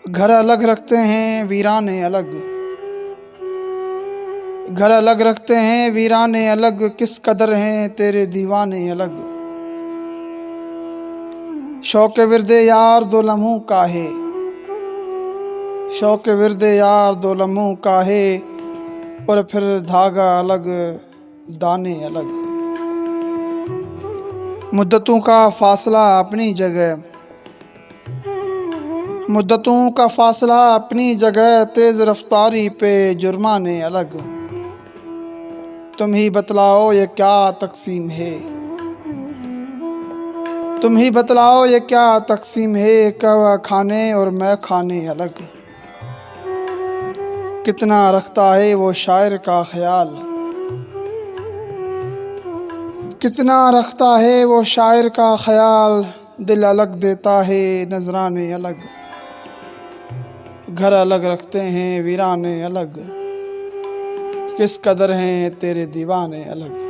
घर अलग रखते हैं वीराने अलग, घर अलग रखते हैं वीराने अलग, किस कदर हैं तेरे दीवाने अलग। शौक विरदे यार दो लम्हों का है, शौक विरदे यार दो लम्हों का है, और फिर धागा अलग दाने अलग। मुद्दतों का फासला अपनी जगह, मुद्दतों का फासला अपनी जगह, तेज रफ्तारी पे जुर्माने अलग। तुम ही बतलाओ ये क्या तकसीम है, तुम ही बतलाओ ये क्या तकसीम है, कहवा खाने और मैं खाने अलग। कितना रखता है वो शायर का ख्याल, कितना रखता है वो शायर का ख्याल, दिल अलग देता है नजराने अलग। घर अलग रखते हैं वीराने अलग, किस कदर हैं तेरे दीवाने अलग।